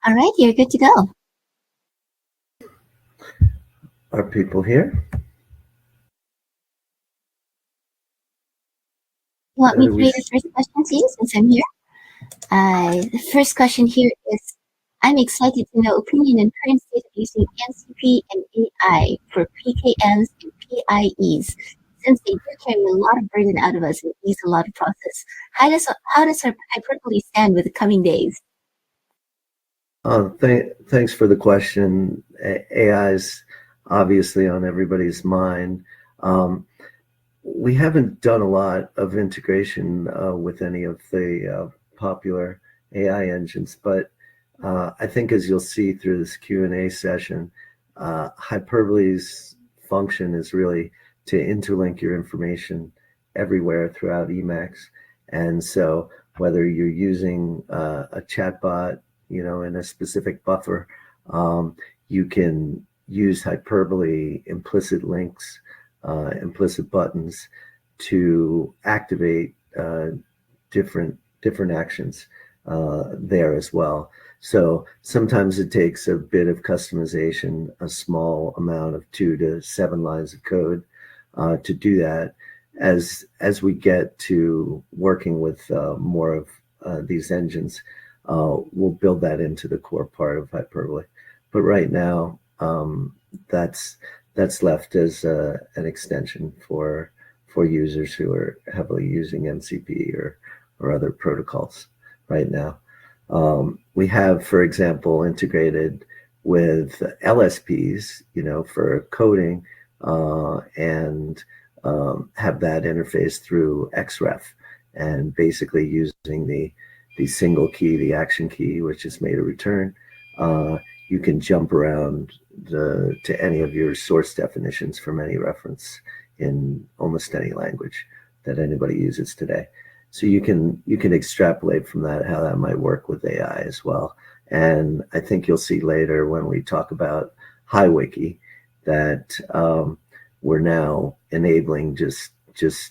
All right, you're good to go. Are people here? You want me to read the first question to you since I'm here? The first question here is, I'm excited to know opinion and current state of using MCP and AI for PKMs and PIEs, since they do carry a lot of burden out of us and ease a lot of process. How does our Hyperbole stand with the coming days? Thanks for the question. AI is obviously on everybody's mind. We haven't done a lot of integration with any of the popular AI engines, but I think as you'll see through this Q&A session, Hyperbole's function is really to interlink your information everywhere throughout Emacs. And so whether you're using a chatbot, in a specific buffer, you can use Hyperbole implicit links, implicit buttons to activate different actions there as well. So sometimes it takes a bit of customization, a small amount of 2 to 7 lines of code to do that. As we get to working with more of these engines, we'll build that into the core part of Hyperbole. But right now, that's left as an extension for users who are heavily using MCP or other protocols right now. We have, for example, integrated with LSPs, for coding, and have that interface through XREF, and basically using the single key, the action key, which is made a return. You can jump around to any of your source definitions from any reference in almost any language that anybody uses today. So you can extrapolate from that how that might work with AI as well. And I think you'll see later when we talk about Hywiki that we're now enabling just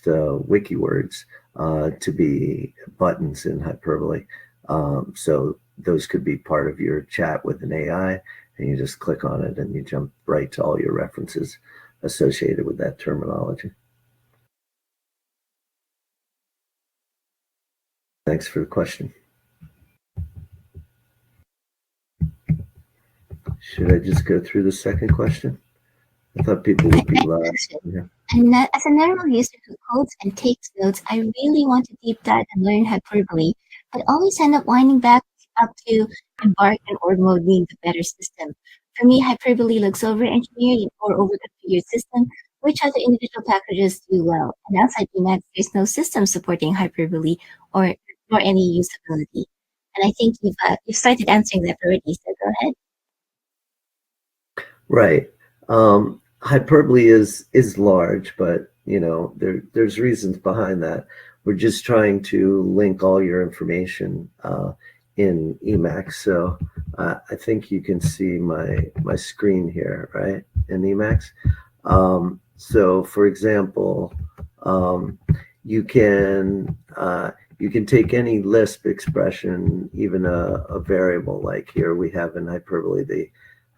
wiki words to be buttons in Hyperbole. So those could be part of your chat with an AI, and you just click on it and you jump right to all your references associated with that terminology. Thanks for the question. Should I just go through the second question? I thought people would be live. Yeah. And as a normal user who codes and takes notes, I really want to deep dive and learn Hyperbole, but always end up winding back up to embark and org mode being the better system. For me, Hyperbole looks over-engineered or over-configured system, which other individual packages do well. And outside Emacs, there's no system supporting Hyperbole or any usability. And I think you've started answering that already, so go ahead. Right. Hyperbole is large, but there's reasons behind that. We're just trying to link all your information in Emacs. So I think you can see my screen here, right, in Emacs. So for example, you can take any Lisp expression, even a variable, like here we have in Hyperbole the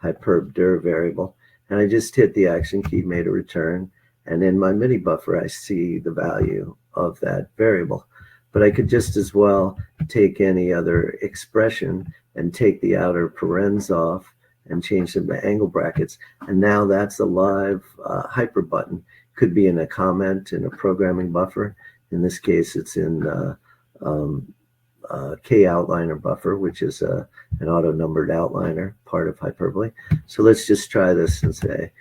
hyperbdir variable, and I just hit the action key, made a return, and in my mini buffer I see the value of that variable. But I could just as well take any other expression and take the outer parens off and change them to angle brackets, and now that's a live hyper button. Could be in a comment in a programming buffer. In this case, it's in Koutliner buffer, which is an auto-numbered outliner, part of Hyperbole. So let's just try this and say,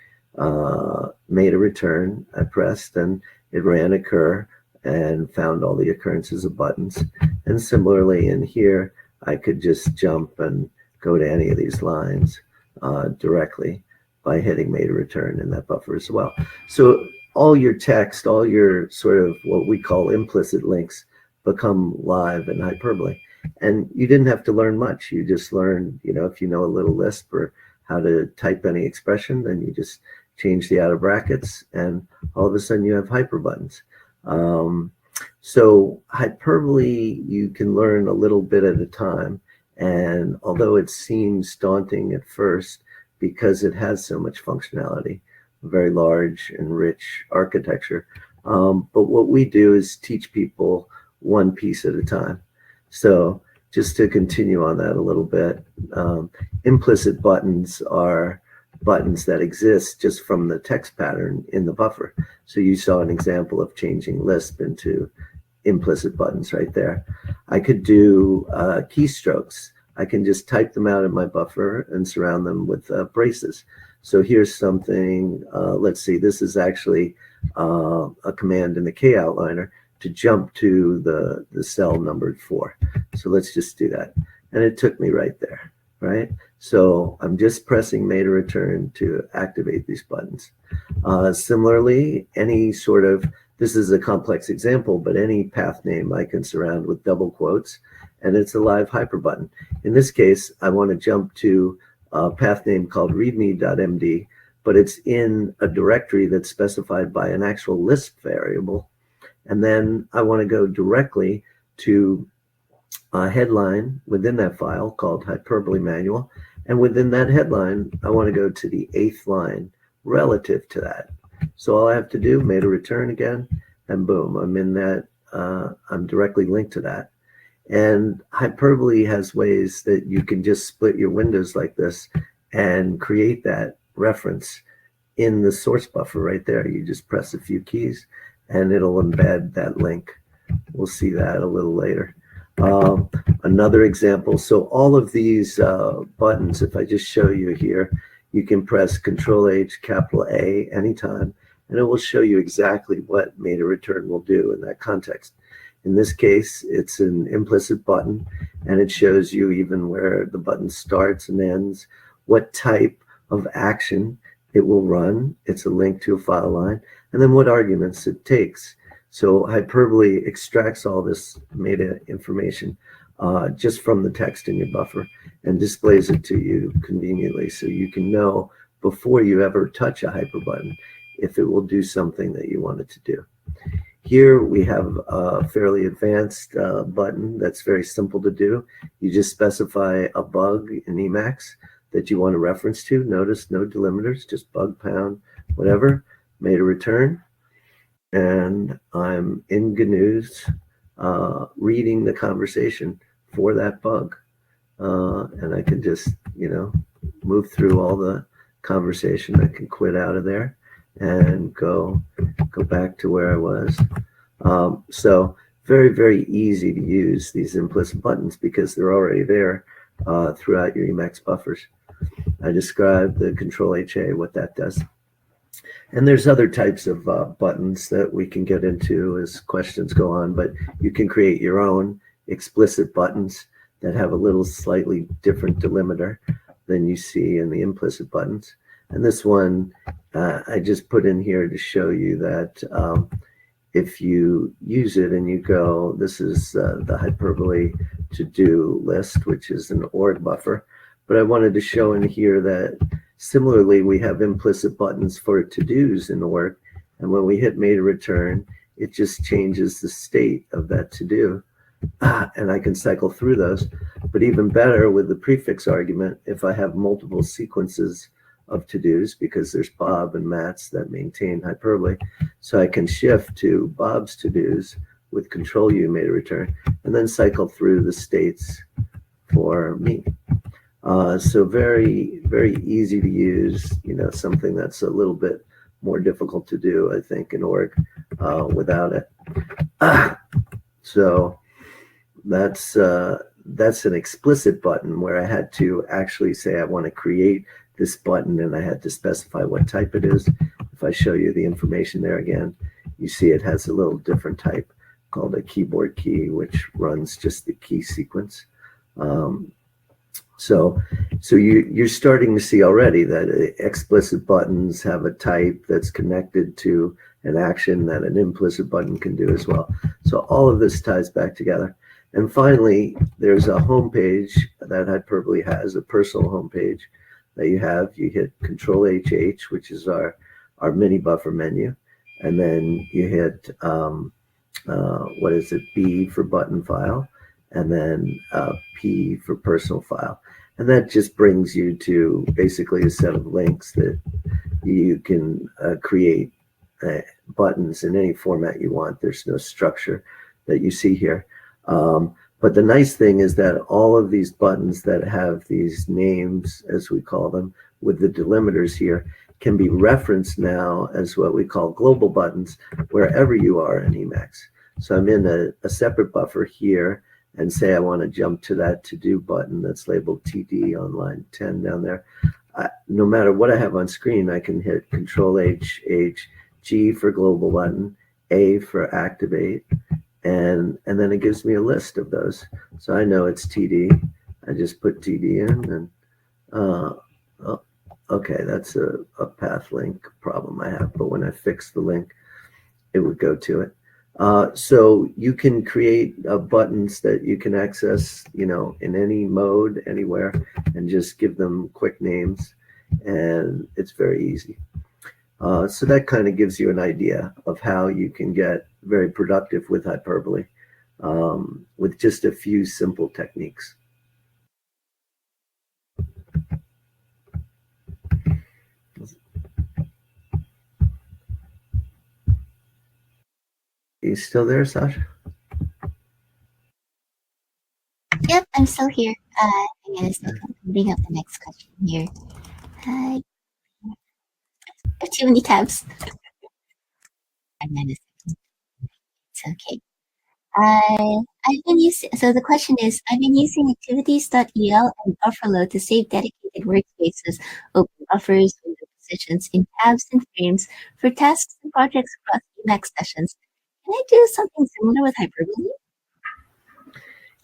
made a return. I pressed, and it ran a cur and found all the occurrences of buttons. And similarly in here, I could just jump and go to any of these lines directly by hitting made a return in that buffer as well. So all your text, all your sort of what we call implicit links become live in Hyperbole. And you didn't have to learn much. You just learned, if you know a little Lisp or how to type any expression, then you just change the outer brackets, and all of a sudden you have hyper buttons. So Hyperbole, you can learn a little bit at a time, And although it seems daunting at first because it has so much functionality, very large and rich architecture, but what we do is teach people one piece at a time. So just to continue on that a little bit, implicit buttons are buttons that exist just from the text pattern in the buffer. So you saw an example of changing Lisp into implicit buttons right there. I could do keystrokes. I can just type them out in my buffer and surround them with braces. So here's something, let's see, this is actually a command in the Koutliner to jump to the cell numbered 4. So let's just do that. And it took me right there, right? So I'm just pressing made a return to activate these buttons. Similarly, any sort of, this is a complex example, but any path name I can surround with double quotes, and it's a live hyper button. In this case, I want to jump to a path name called readme.md, but it's in a directory that's specified by an actual Lisp variable. And then I want to go directly to a headline within that file called Hyperbole manual. And within that headline, I want to go to the 8th line relative to that. So all I have to do, made a return again, and boom, I'm in that, I'm directly linked to that. And Hyperbole has ways that you can just split your windows like this and create that reference in the source buffer right there. You just press a few keys and it'll embed that link. We'll see that a little later. Another example, so all of these buttons, if I just show you here, you can press Control H, capital A anytime, and it will show you exactly what made a return will do in that context. In this case, it's an implicit button, and it shows you even where the button starts and ends, what type of action it will run. It's a link to a file line, and then what arguments it takes. So Hyperbole extracts all this meta information just from the text in your buffer and displays it to you conveniently, so you can know before you ever touch a hyper button if it will do something that you want it to do. Here we have a fairly advanced button that's very simple to do. You just specify a bug in Emacs that you want to reference to. Notice no delimiters, just bug pound, whatever, made a return. And I'm in GNU's reading the conversation for that bug. And I can just, move through all the conversation. I can quit out of there and go back to where I was. So very, very easy to use these implicit buttons because they're already there throughout your Emacs buffers. I described the Control HA, what that does. And there's other types of buttons that we can get into as questions go on, but you can create your own explicit buttons that have a little slightly different delimiter than you see in the implicit buttons. And this one I just put in here to show you that if you use it and you go, this is the Hyperbole to-do list, which is an org buffer. But I wanted to show in here that similarly, we have implicit buttons for to-dos in org. And when we hit made a return, it just changes the state of that to-do. And I can cycle through those. But even better with the prefix argument, if I have multiple sequences of to-dos, because there's Bob and Matt's that maintain Hyperbole, so I can shift to Bob's to-dos with Control U made a return, and then cycle through the states for me. So very, very easy to use, something that's a little bit more difficult to do, I think, in org without it. So that's an explicit button where I had to actually say I want to create this button and I had to specify what type it is. If I show you the information there again, you see it has a little different type called a keyboard key, which runs just the key sequence. So you're starting to see already that explicit buttons have a type that's connected to an action that an implicit button can do as well. So all of this ties back together. And finally, there's a home page that Hyperbole has, a personal home page that you have. You hit Control HH, which is our mini buffer menu. And then you hit, B for button file. and then P for personal file. And that just brings you to basically a set of links that you can create buttons in any format you want. There's no structure that you see here. But the nice thing is that all of these buttons that have these names, as we call them, with the delimiters here, can be referenced now as what we call global buttons wherever you are in Emacs. So I'm in a separate buffer here, and say I want to jump to that to-do button that's labeled TD on line 10 down there. No matter what I have on screen, I can hit Control H, G for global button, A for activate, and then it gives me a list of those. So I know it's TD. I just put TD in, and oh, okay, that's a path link problem I have. But when I fix the link, it would go to it. So you can create buttons that you can access, in any mode, anywhere, and just give them quick names, and it's very easy. So that kind of gives you an idea of how you can get very productive with Hyperbole with just a few simple techniques. Are you still there, Sasha? Yep, I'm still here. I'm gonna bring up the next question here. I have too many tabs. It's okay. I've been using, so the question is, I've been using activities.el and Bufferlo to save dedicated workspaces, open buffers, window positions in tabs and frames for tasks and projects across Emacs sessions. Can I do something similar with Hyperbole?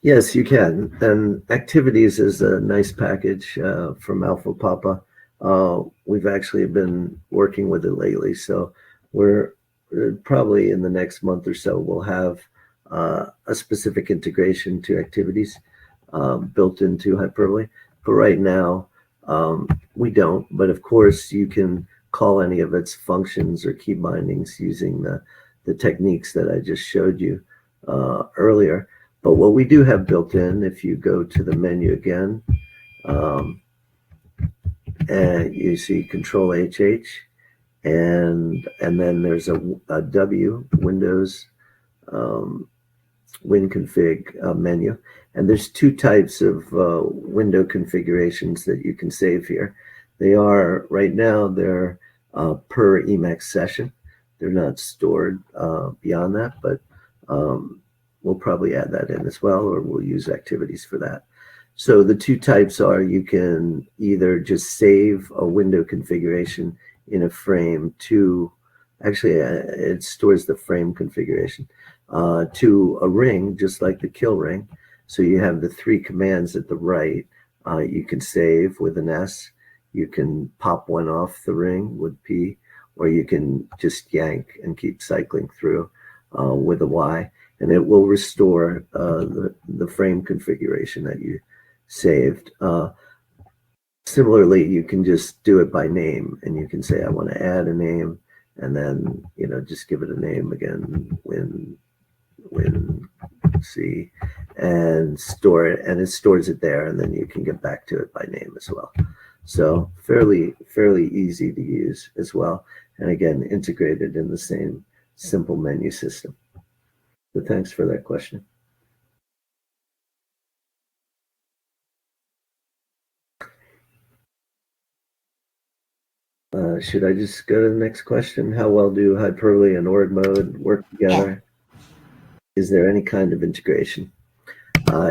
Yes, you can. And Activities is a nice package from Alpha Papa. We've actually been working with it lately, so we're probably in the next month or so we'll have a specific integration to Activities built into Hyperbole. But right now, we don't. But of course, you can call any of its functions or key bindings using the techniques that I just showed you earlier. But what we do have built in, if you go to the menu again, and you see Control HH, and then there's a W, Windows WinConfig menu. And there's two types of window configurations that you can save here. They are, right now, they're per Emacs session. They're not stored beyond that, but we'll probably add that in as well, or we'll use Activities for that. So the two types are, you can either just save a window configuration in a frame to, actually it stores the frame configuration, to a ring, just like the kill ring. So you have the three commands at the right. You can save with an S, you can pop one off the ring with P, or you can just yank and keep cycling through with a Y, and it will restore the frame configuration that you saved. Similarly, you can just do it by name, and you can say, I want to add a name, and then just give it a name again, Win C, and store it, and it stores it there, and then you can get back to it by name as well. So fairly easy to use as well, and again integrated in the same simple menu system. So thanks for that question. Should I just go to the next question? How well do Hyperbole and org mode work together? Yeah. Is there any kind of integration?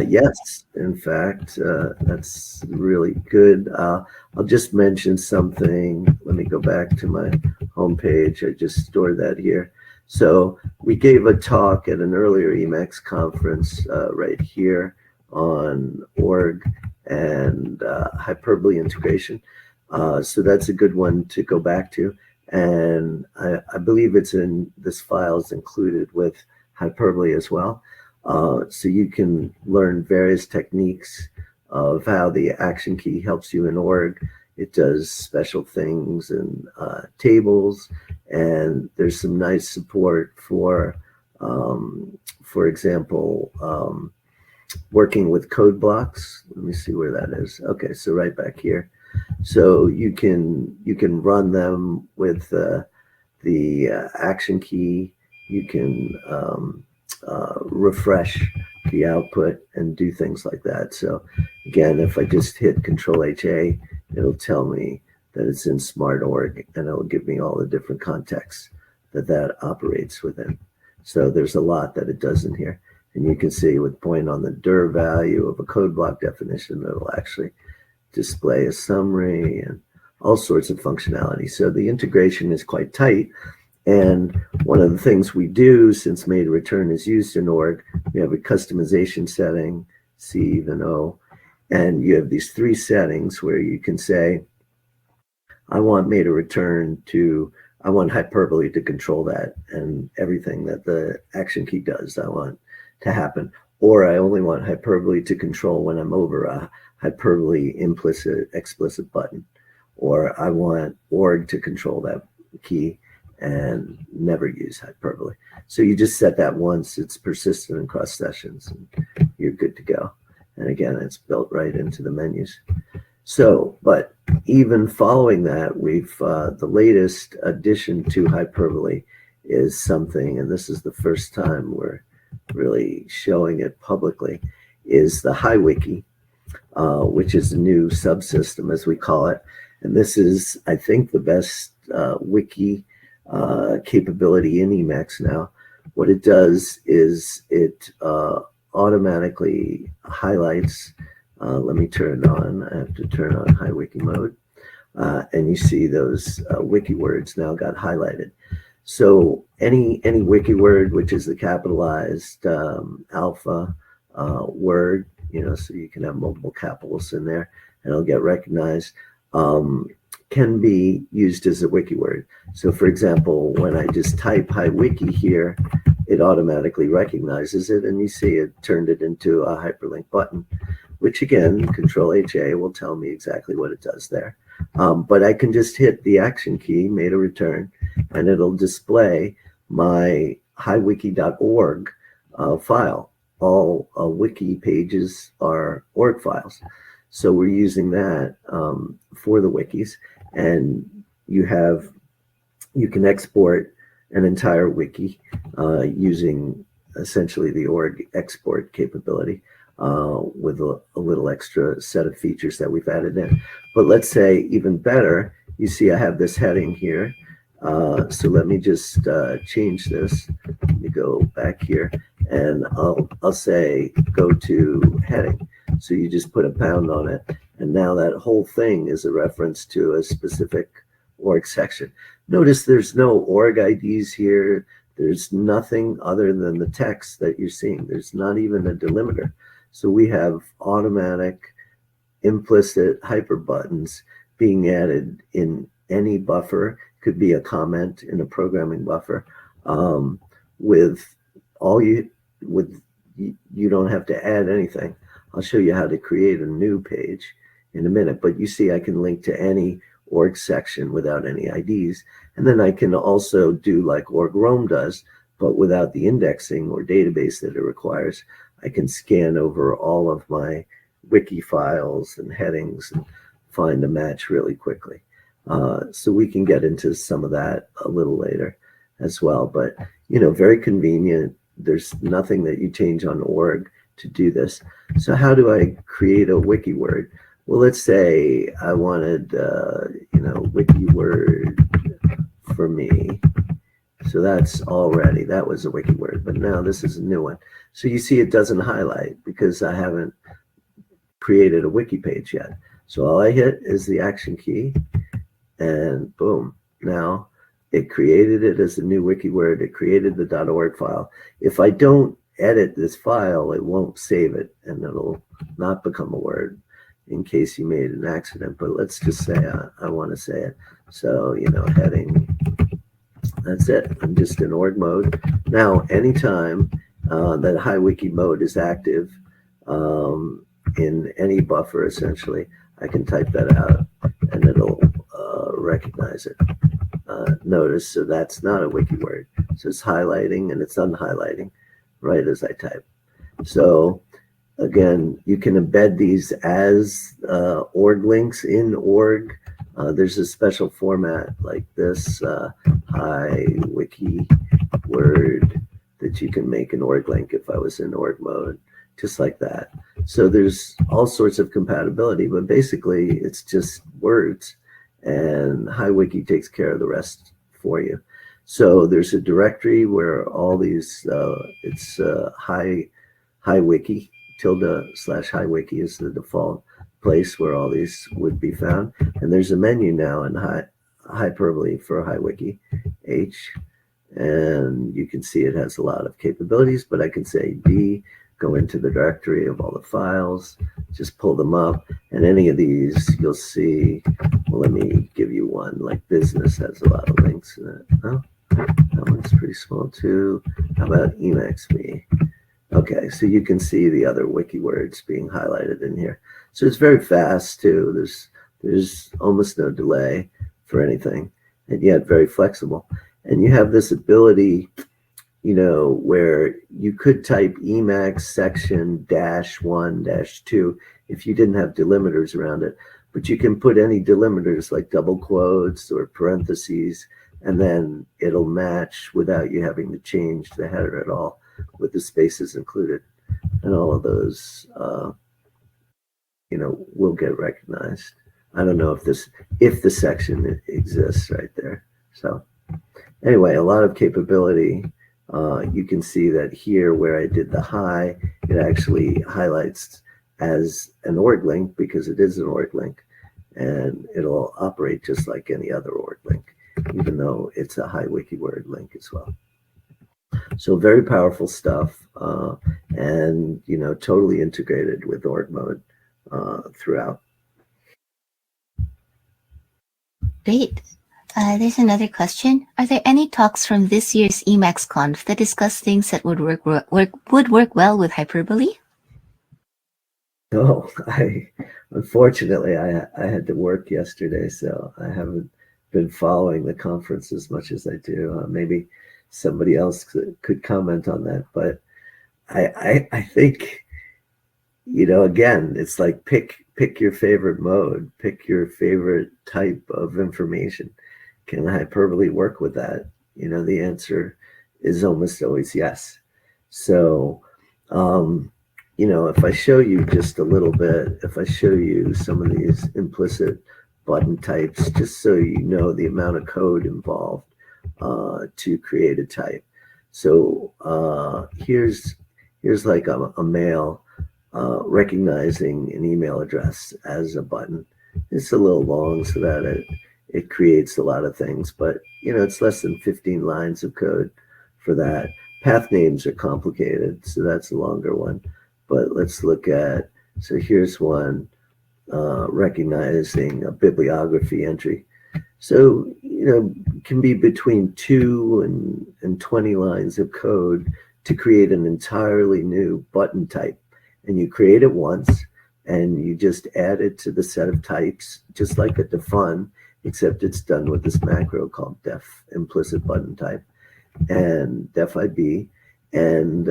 Yes, in fact, that's really good. I'll just mention something. Let me go back to my homepage. I just stored that here. So we gave a talk at an earlier Emacs conference right here on org and Hyperbole integration. So that's a good one to go back to. And I believe it's in this file is included with Hyperbole as well. So you can learn various techniques of how the action key helps you in org. It does special things in tables, and there's some nice support for example, working with code blocks. Let me see where that is. Okay, so right back here. So you can run them with the action key. You can refresh the output and do things like that. So again, if I just hit Control HA, it'll tell me that it's in Smart Org, and it'll give me all the different contexts that operates within. So there's a lot that it does in here. And you can see with point on the dir value of a code block definition, it'll actually display a summary and all sorts of functionality. So the integration is quite tight. And one of the things we do, since made return is used in org, we have a customization setting, C, even O, and you have these three settings where you can say, I want made a return to, I want Hyperbole to control that, and everything that the action key does, I want to happen. Or I only want Hyperbole to control when I'm over a Hyperbole implicit, explicit button. Or I want org to control that key and never use Hyperbole. So you just set that once, it's persistent across sessions, and you're good to go. And again, it's built right into the menus. So, but even following that, we've, the latest addition to Hyperbole is something, and this is the first time we're really showing it publicly, is the Hywiki, which is a new subsystem, as we call it. And this is, I think, the best wiki capability in Emacs now. What it does is it automatically highlights, let me turn it on, I have to turn on Hywiki mode, and you see those wiki words now got highlighted. So any wiki word, which is the capitalized alpha word, you know, so you can have multiple capitals in there and it'll get recognized, can be used as a wiki word. So for example, when I just type Hywiki here, it automatically recognizes it, and you see it turned it into a hyperlink button, which again, Control HA will tell me exactly what it does there. But I can just hit the action key, made a return, and it'll display my hywiki.org file. All wiki pages are org files. So we're using that for the wikis, and you can export an entire wiki using essentially the org export capability with a little extra set of features that we've added in. But let's say even better, you see I have this heading here. So let me just change this. Let me go back here, and I'll say go to heading. So you just put a pound on it, and now that whole thing is a reference to a specific org section. Notice there's no org IDs here. There's nothing other than the text that you're seeing. There's not even a delimiter. So we have automatic implicit hyper buttons being added in any buffer. Could be a comment in a programming buffer. With all you don't have to add anything. I'll show you how to create a new page in a minute, but you see I can link to any org section without any IDs. And then I can also do like org Roam does, but without the indexing or database that it requires. I can scan over all of my wiki files and headings and find a match really quickly. So we can get into some of that a little later as well, but you know, very convenient. There's nothing that you change on org to do this. So how do I create a wiki word? Well, let's say I wanted, you know, wiki word for me. So that was a wiki word, but now this is a new one. So you see it doesn't highlight because I haven't created a wiki page yet. So all I hit is the action key, and boom, now it created it as a new wiki word. It created the .org file. If I don't edit this file, it won't save it, and it'll not become a word in case you made an accident. But let's just say I want to say it. So, you know, heading, that's it. I'm just in org mode. Now, anytime that Hywiki mode is active in any buffer, essentially, I can type that out and it'll recognize it. Notice, so that's not a wiki word. So it's highlighting and it's unhighlighting right as I type. So Again, you can embed these as org links in org. There's a special format like this, Hywiki Word, that you can make an org link if I was in org mode, just like that. So there's all sorts of compatibility, but basically it's just words, and Hywiki takes care of the rest for you. So there's a directory where all these, it's Hywiki, tilde/Hywiki is the default place where all these would be found. And there's a menu now in Hyperbole for Hywiki, H, and you can see it has a lot of capabilities, but I can say D, go into the directory of all the files, just pull them up, and any of these you'll see, well, let me give you one, like business has a lot of links in it. Oh, that one's pretty small too. How about Emacs me? Okay, so you can see the other wiki words being highlighted in here. So it's very fast too. There's almost no delay for anything, and yet very flexible. And you have this ability, where you could type Emacs section -1-2 if you didn't have delimiters around it, but you can put any delimiters like double quotes or parentheses, and then it'll match without you having to change the header at all, with the spaces included, and all of those, will get recognized. I don't know if the section exists right there. So anyway, a lot of capability. You can see that here where I did the high, it actually highlights as an org link because it is an org link, and it'll operate just like any other org link, even though it's a Hywiki word link as well. So very powerful stuff, and totally integrated with org mode throughout. Great. There's another question. Are there any talks from this year's EmacsConf that discuss things that would work well with Hyperbole? No, unfortunately I had to work yesterday, so I haven't been following the conference as much as I do. Maybe somebody else could comment on that, but I think, again, it's like pick your favorite mode, pick your favorite type of information. Can Hyperbole work with that? The answer is almost always yes. So, if I show you just a little bit, if I show you some of these implicit button types, just so you know the amount of code involved to create a type. So here's like a mail recognizing an email address as a button. It's a little long so that it creates a lot of things, but it's less than 15 lines of code for that. Path names are complicated, so that's a longer one. But let's look at, so here's one recognizing a bibliography entry. So, can be between 2 and 20 lines of code to create an entirely new button type. And you create it once, and you just add it to the set of types, just like a defun, except it's done with this macro called def implicit button type and defib, and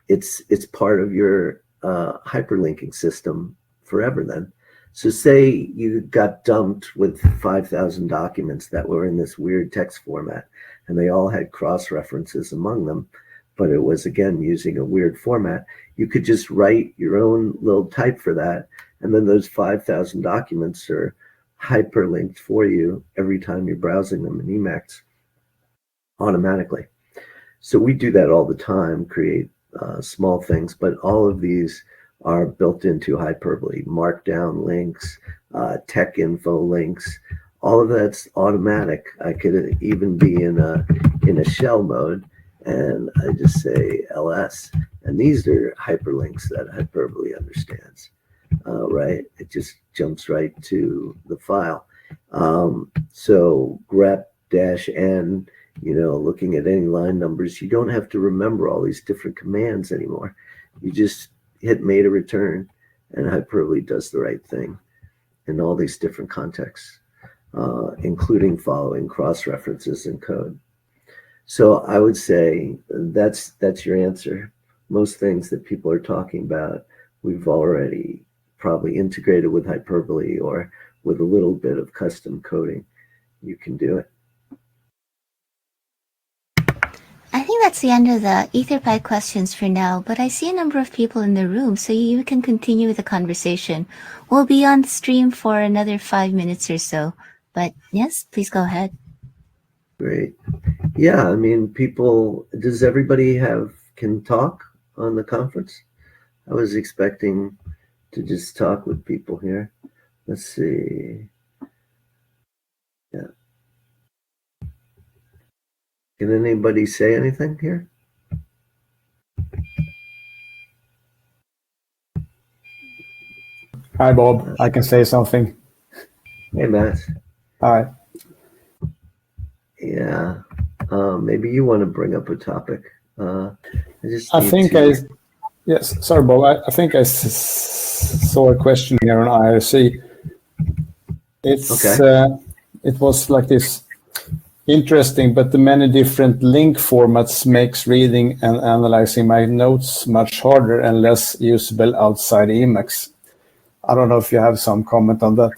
it's part of your hyperlinking system forever then. So say you got dumped with 5,000 documents that were in this weird text format, and they all had cross references among them, but it was, again, using a weird format. You could just write your own little type for that, and then those 5,000 documents are hyperlinked for you every time you're browsing them in Emacs automatically. So we do that all the time, create small things, but all of these are built into Hyperbole. Markdown links, tech info links, all of that's automatic. I could even be in a shell mode, and I just say ls, and these are hyperlinks that Hyperbole understands. Right? It just jumps right to the file. So grep-n, looking at any line numbers, you don't have to remember all these different commands anymore. You just hit meta return, and Hyperbole does the right thing in all these different contexts, including following cross-references in code. So I would say that's your answer. Most things that people are talking about we've already probably integrated with Hyperbole, or with a little bit of custom coding, you can do it. I think that's the end of the Etherpad questions for now, but I see a number of people in the room, so you can continue the conversation. We'll be on the stream for another 5 minutes or so, but yes, please go ahead. Great. Yeah, I mean, people, does everybody can talk on the conference? I was expecting to just talk with people here. Let's see. Yeah. Can anybody say anything here? Hi, Bob. I can say something. Hey, Matt. Hi. Yeah. Maybe you want to bring up a topic. Yes, sorry, Bob. I think I saw a question here on IRC. It's okay. It was like this. Interesting, but the many different link formats makes reading and analyzing my notes much harder and less usable outside Emacs. I don't know if you have some comment on that.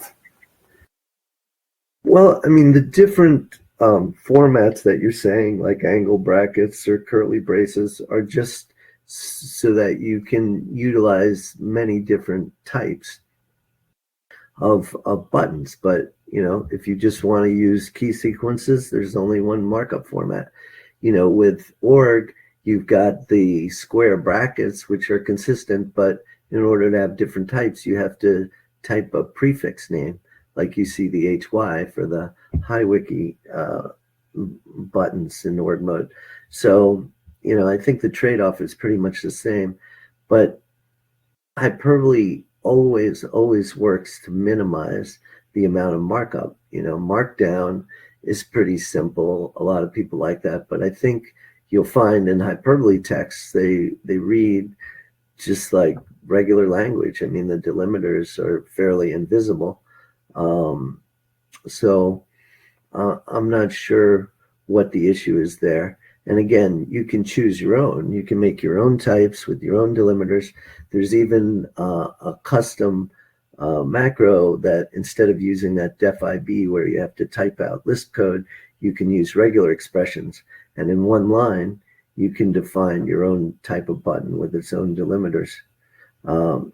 Well, I mean, the different formats that you're saying, like angle brackets or curly braces, are just so that you can utilize many different types of buttons. But, you know, if you just want to use key sequences, there's only one markup format. You know, with org, you've got the square brackets, which are consistent, but in order to have different types, you have to type a prefix name, like you see the HY for the Hywiki buttons in org mode. So, you know, I think the trade-off is pretty much the same, but Hyperbole always works to minimize the amount of markup. You know, Markdown is pretty simple. A lot of people like that, but I think you'll find in Hyperbole texts, they read just like regular language. I mean, the delimiters are fairly invisible. So I'm not sure what the issue is there. And again, you can choose your own. You can make your own types with your own delimiters. There's even a custom macro that instead of using that def-ib where you have to type out Lisp code, you can use regular expressions. And in one line, you can define your own type of button with its own delimiters.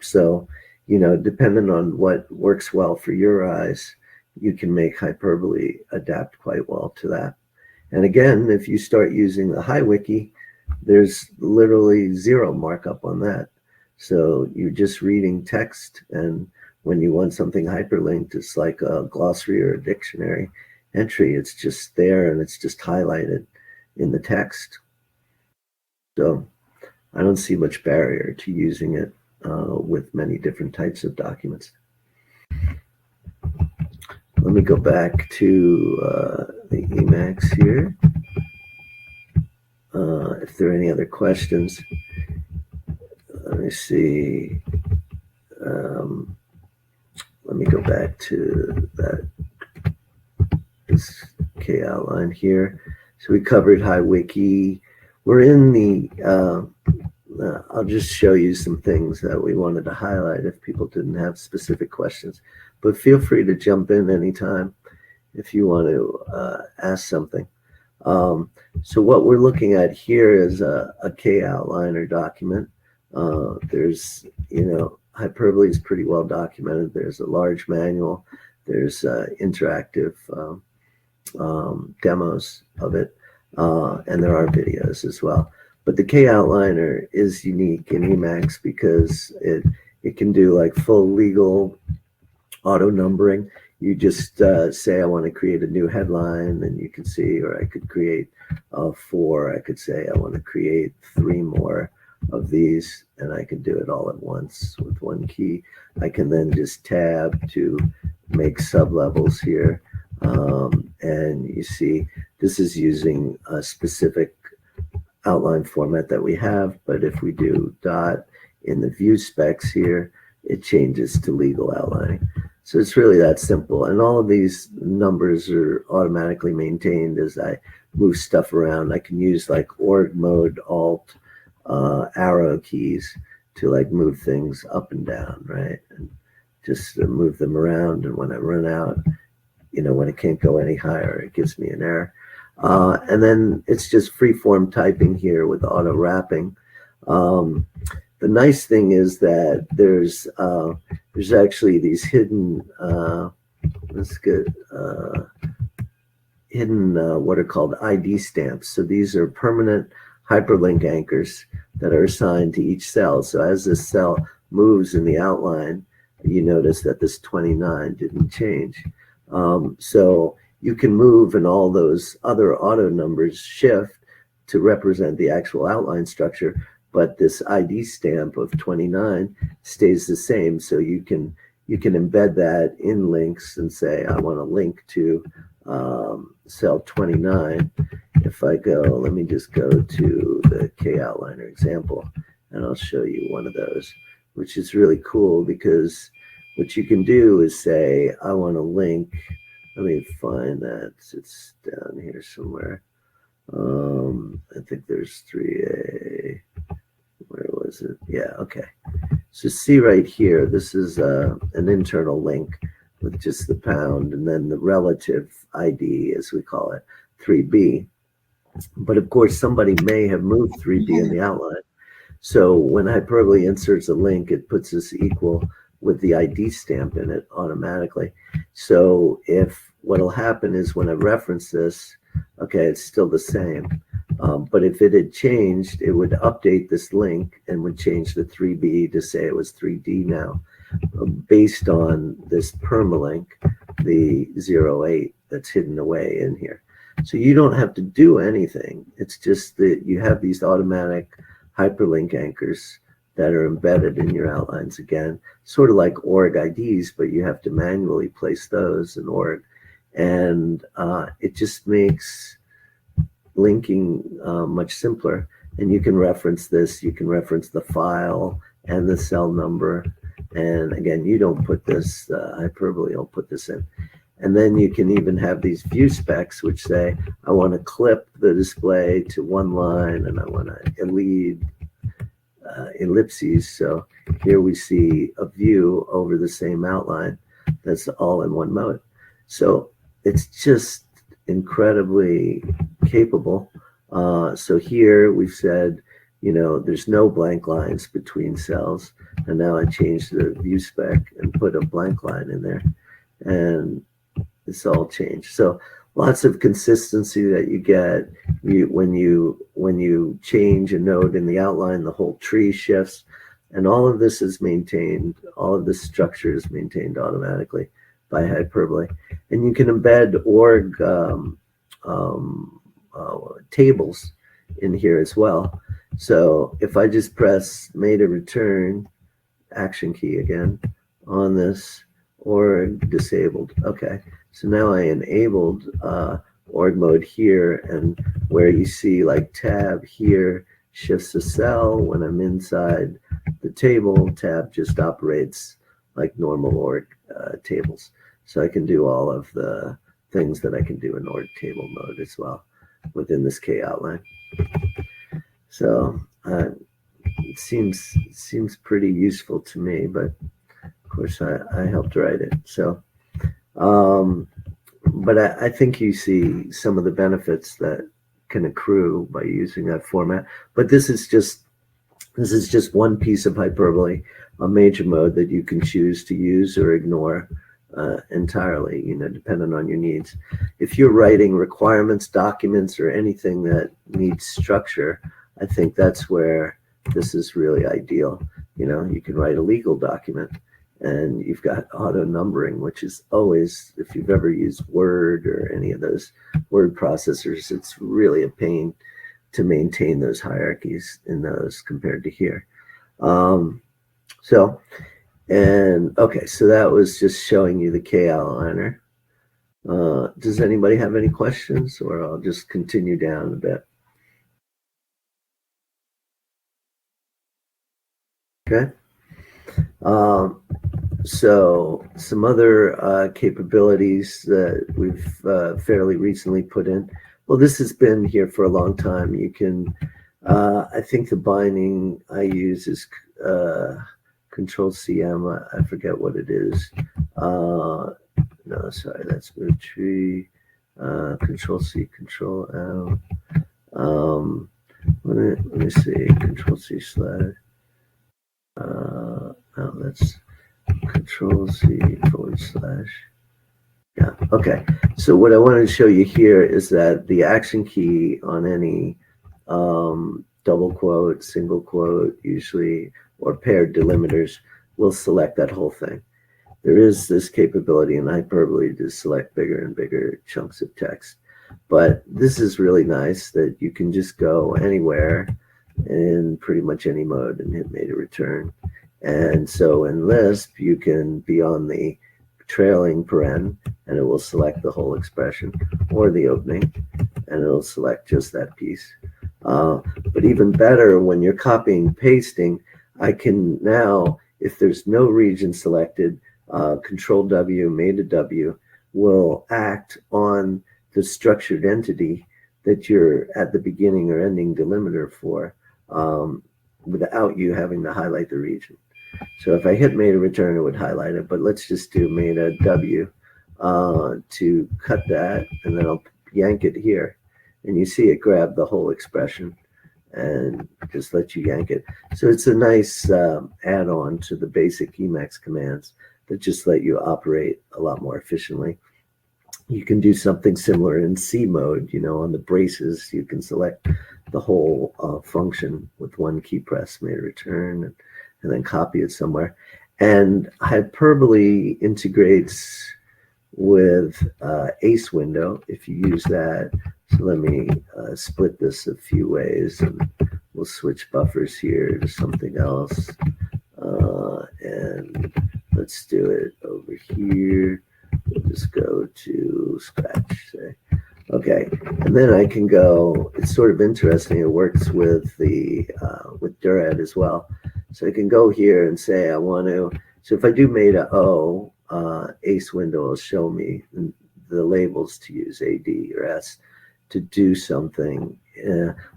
So, you know, depending on what works well for your eyes, you can make Hyperbole adapt quite well to that. And again, if you start using the Hywiki, there's literally zero markup on that. So you're just reading text, and when you want something hyperlinked, it's like a glossary or a dictionary entry. It's just there, and it's just highlighted in the text. So I don't see much barrier to using it with many different types of documents. Let me go back to the Emacs here. If there are any other questions, let me see. Let me go back to this K outline here. So we covered Hywiki. We're in the, I'll just show you some things that we wanted to highlight if people didn't have specific questions. But feel free to jump in anytime if you want to ask something. So what we're looking at here is a K outliner document. There's, you know, Hyperbole is pretty well documented. There's a large manual. There's interactive demos of it, and there are videos as well. But the K outliner is unique in Emacs because it can do like full legal auto numbering. You just say, I want to create a new headline, and you can see, or I could create 4. I could say, I want to create 3 more of these, and I can do it all at once with one key. I can then just tab to make sublevels here. And you see, this is using a specific outline format that we have, but if we do dot in the view specs here, it changes to legal outlining. So it's really that simple. And all of these numbers are automatically maintained as I move stuff around. I can use like org mode, alt, arrow keys to like move things up and down, right? And just move them around. And when I run out, when it can't go any higher, it gives me an error. And then it's just free-form typing here with auto wrapping. The nice thing is that there's actually these hidden what are called ID stamps. So these are permanent hyperlink anchors that are assigned to each cell. So as this cell moves in the outline, you notice that this 29 didn't change. So you can move and all those other auto numbers shift to represent the actual outline structure, but this ID stamp of 29 stays the same. So you can embed that in links and say, I want to link to cell 29. If I go, let me just go to the Koutliner example, and I'll show you one of those, which is really cool because what you can do is say, I want to link. Let me find that. It's down here somewhere. I think there's 3A. Where was it? Yeah, okay. So see right here, this is an internal link with just the pound and then the relative ID, as we call it, 3B. But of course, somebody may have moved 3B in the outline. So when Hyperbole inserts a link, it puts this equal with the ID stamp in it automatically. So if what'll happen is when I reference this, okay, it's still the same. But if it had changed, it would update this link and would change the 3B to say it was 3D now, based on this permalink, the 08 that's hidden away in here. So you don't have to do anything. It's just that you have these automatic hyperlink anchors that are embedded in your outlines again, sort of like org IDs, but you have to manually place those in org. And it just makes linking much simpler. And you can reference this, you can reference the file and the cell number. And again, you don't put this, Hyperbole will put this in. And then you can even have these view specs, which say, I want to clip the display to one line and I want to lead ellipses. So here we see a view over the same outline that's all in one mode. So it's just incredibly capable. So here we've said, there's no blank lines between cells. And now I changed the view spec and put a blank line in there. And it's all changed. So lots of consistency that you get when you change a node in the outline, the whole tree shifts, and all of this is maintained. All of this structure is maintained automatically by Hyperbole, and you can embed org tables in here as well. So if I just press made a return action key again on this org disabled, okay. So now I enabled org mode here, and where you see like tab here shifts a cell when I'm inside the table, tab just operates like normal org tables. So I can do all of the things that I can do in org table mode as well within this K outline. So it seems pretty useful to me, but of course I helped write it. So but I think you see some of the benefits that can accrue by using that format. But this is just one piece of Hyperbole, a major mode that you can choose to use or ignore entirely, depending on your needs. If you're writing requirements, documents, or anything that needs structure, I think that's where this is really ideal. You can write a legal document and you've got auto numbering, which is always, if you've ever used Word or any of those word processors, it's really a pain to maintain those hierarchies in those compared to here. So that was just showing you the Koutliner. Does anybody have any questions, or I'll just continue down a bit? Okay. So some other capabilities that we've fairly recently put in. Well, this has been here for a long time. You can I think the binding I use is Control CM. I forget what it is. No, sorry, that's move tree. Control C, Control M. Let me see. Control C slash. No, that's Control C / Yeah. Okay. So what I wanted to show you here is that the action key on any double quote, single quote, usually, or paired delimiters will select that whole thing. There is this capability in Hyperbole to select bigger and bigger chunks of text. But this is really nice that you can just go anywhere in pretty much any mode and hit made a return. And so in Lisp, you can be on the trailing paren and it will select the whole expression, or the opening and it'll select just that piece. But even better, when you're copying pasting, I can now, if there's no region selected, Control W, made a W, will act on the structured entity that you're at the beginning or ending delimiter for, without you having to highlight the region. So if I hit made a return, it would highlight it, but let's just do made a W to cut that, and then I'll yank it here. And you see it grab the whole expression and just let you yank it. So it's a nice add-on to the basic Emacs commands that just let you operate a lot more efficiently. You can do something similar in C mode, on the braces. You can select the whole function with one key press, made a return, and then copy it somewhere. And Hyperbole integrates with Ace window if you use that. So let me split this a few ways, and we'll switch buffers here to something else. And let's do it over here. We'll just go to scratch, say. Okay, and then I can go, it's sort of interesting, it works with the with Duret as well. So I can go here and say I want to, so if I do made a O, Ace window will show me the labels to use, A, D, or S, to do something.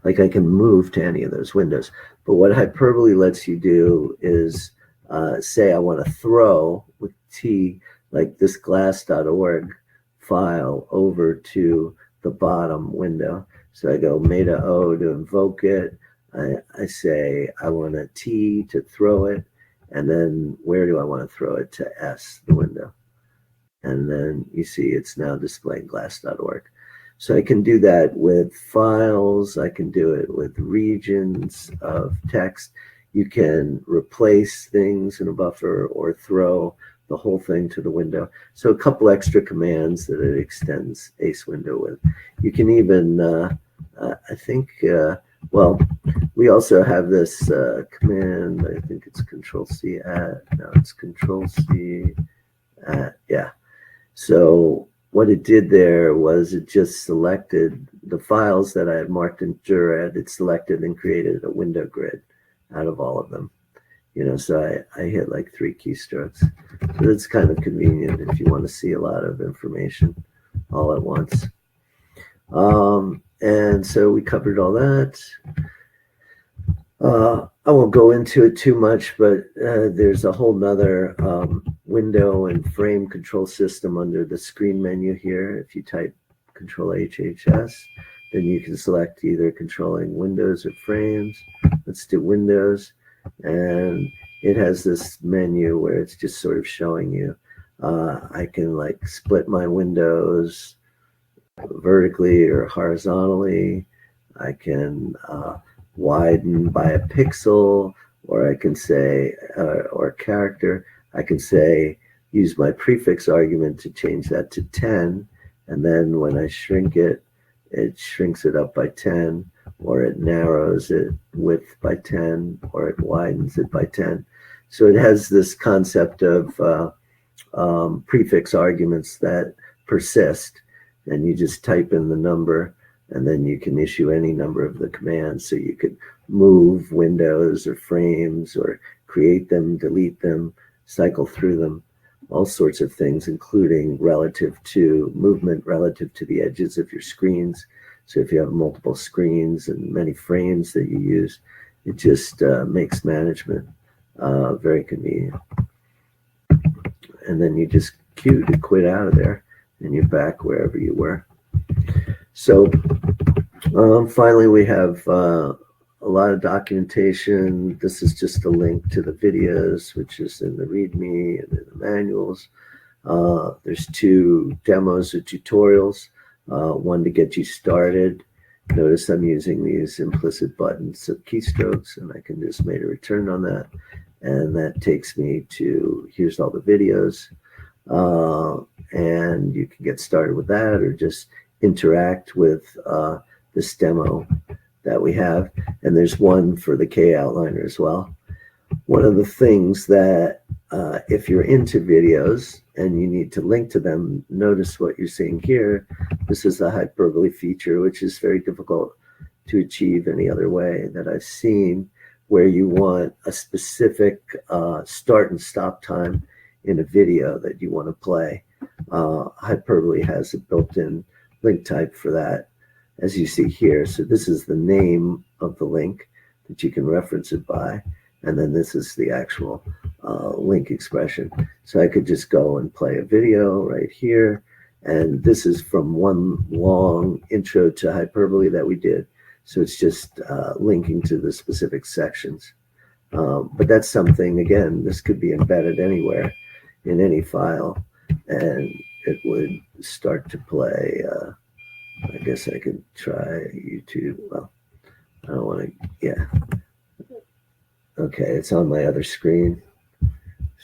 Like I can move to any of those windows. But what Hyperbole lets you do is say I want to throw with T, like this glass.org file over to the bottom window. So I go made a O to invoke it. I say I want a T to throw it. And then where do I want to throw it? To S, the window. And then you see it's now displaying glass.org. So I can do that with files. I can do it with regions of text. You can replace things in a buffer or throw the whole thing to the window. So a couple extra commands that it extends Ace window with. You can even, I think, well, we also have this command. I think it's Control C at. No, it's Control C at. Yeah. So what it did there was it just selected the files that I had marked in Duret. It selected and created a window grid out of all of them. So I hit like 3 keystrokes. So that's kind of convenient if you want to see a lot of information all at once. And so we covered all that. I won't go into it too much, but there's a whole nother window and frame control system under the screen menu here. If you type Control HHS, then you can select either controlling windows or frames. Let's do windows. And it has this menu where it's just sort of showing you. I can like split my windows vertically or horizontally. I can widen by a pixel, or I can say, or character, I can say, use my prefix argument to change that to 10. And then when I shrink it, it shrinks it up by 10, or it narrows it width by 10, or it widens it by 10. So it has this concept of prefix arguments that persist, and you just type in the number, and then you can issue any number of the commands. So you could move windows or frames, or create them, delete them, cycle through them, all sorts of things, including relative to movement, relative to the edges of your screens. So if you have multiple screens and many frames that you use, it just makes management very convenient. And then you just queue to quit out of there, and you're back wherever you were. So finally, we have a lot of documentation. This is just a link to the videos, which is in the README and in the manuals. There's 2 demos or tutorials, one to get you started. Notice I'm using these implicit buttons of keystrokes, and I can just make a return on that. And that takes me to, here's all the videos. And you can get started with that, or just interact with this demo that we have. And there's one for the Koutliner as well. One of the things that if you're into videos and you need to link to them, notice what you're seeing here. This is the hyperbole feature, which is very difficult to achieve any other way that I've seen, where you want a specific start and stop time in a video that you want to play. Hyperbole has a built-in link type for that, as you see here. So this is the name of the link that you can reference it by. And then this is the actual link expression. So I could just go and play a video right here. And this is from one long intro to hyperbole that we did. So it's just linking to the specific sections. But that's something, again, this could be embedded anywhere in any file. And it would start to play. I guess I could try YouTube. Well, I don't want to, yeah. Okay, it's on my other screen.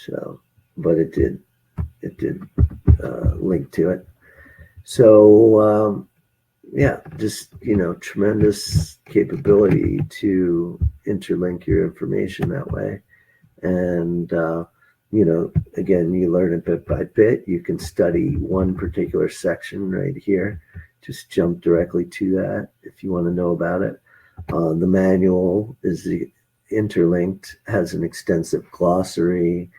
So, but it did link to it. So, yeah, just, tremendous capability to interlink your information that way. And, again, you learn it bit by bit. You can study one particular section right here. Just jump directly to that if you want to know about it. The manual is interlinked, has an extensive glossary,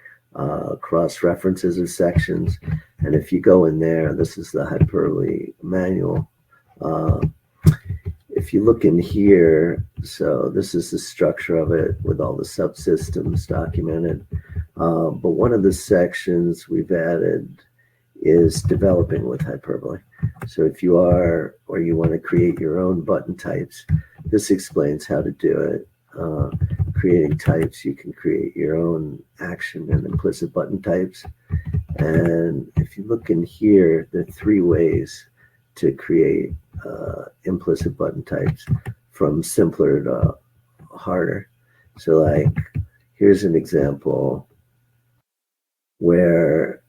cross references of sections. And if you go in there, this is the hyperbole manual. If you look in here, so this is the structure of it with all the subsystems documented. But one of the sections we've added is developing with hyperbole. So if you are, or you want to create your own button types, this explains how to do it. Creating types, you can create your own action and implicit button types. And if you look in here, there are 3 ways to create implicit button types, from simpler to harder. So like, here's an example where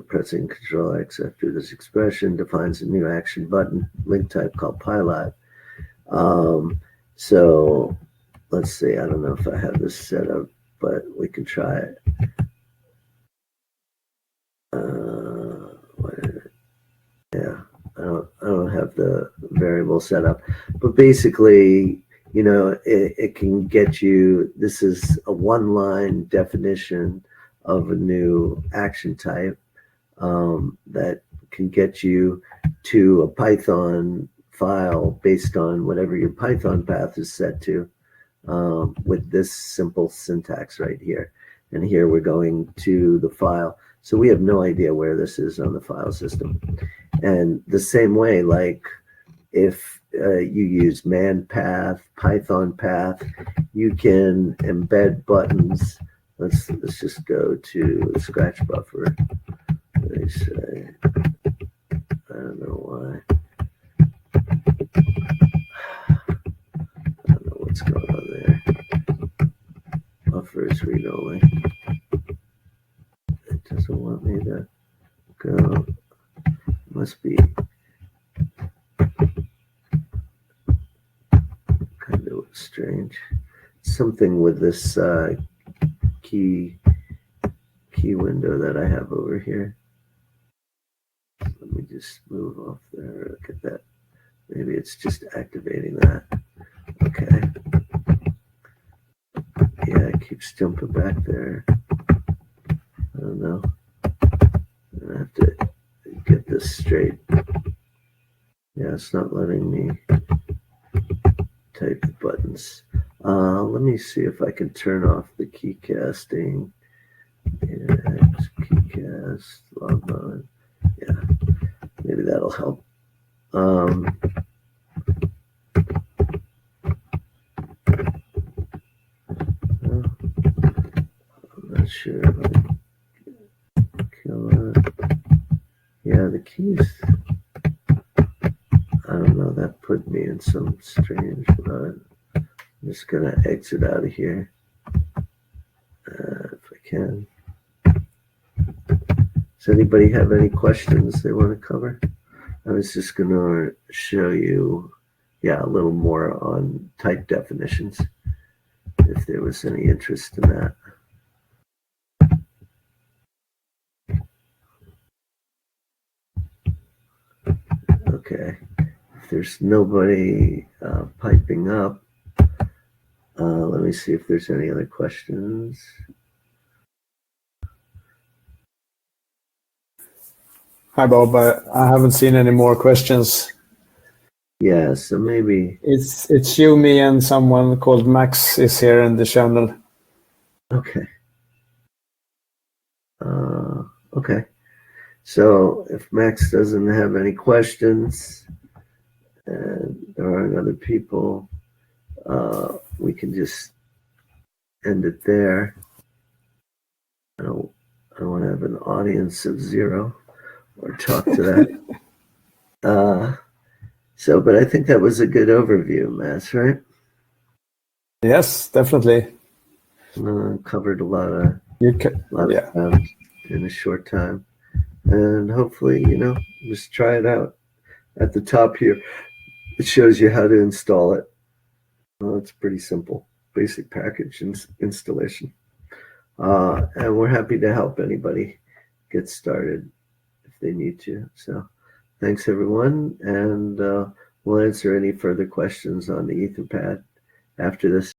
pressing Control X after this expression defines a new action button link type called pilot. So let's see, I don't know if I have this set up, but we can try it. Yeah, I don't have the variable set up, but basically, it can get you, this is a 1-line definition of a new action type that can get you to a Python file based on whatever your Python path is set to, with this simple syntax right here. And here we're going to the file. So we have no idea where this is on the file system. And the same way, like if you use man path, Python path, you can embed buttons. Let's just go to Scratch Buffer. They say, I don't know why. I don't know what's going on there. Buffer is read only. It doesn't want me to go. Must be kind of strange. Something with this key window that I have over here. Let me just move off there. Look at that. Maybe it's just activating that. Okay. Yeah, it keeps jumping back there. I don't know. I have to get this straight. Yeah, it's not letting me type the buttons. Let me see if I can turn off the key casting. Keycast, log on. Yeah, maybe that'll help. I'm not sure if I kill it. Yeah, the keys. I don't know, that put me in some strange mode. I'm just gonna exit out of here if I can. Does anybody have any questions they want to cover? I was just gonna show you, a little more on type definitions, if there was any interest in that. Okay, if there's nobody piping up, let me see if there's any other questions. Hi, Bob. I haven't seen any more questions. Yeah, so maybe it's you, me, and someone called Max is here in the channel. Okay. Okay. So if Max doesn't have any questions and there aren't other people, we can just end it there. I don't want to have an audience of 0 or talk to that. But I think that was a good overview, Max, right? Yes, definitely. Covered a lot of ground in a short time. And hopefully, just try it out. At the top here, it shows you how to install it. Well, it's pretty simple, basic package installation. And we're happy to help anybody get started if they need to. So thanks, everyone. And we'll answer any further questions on the Etherpad after this.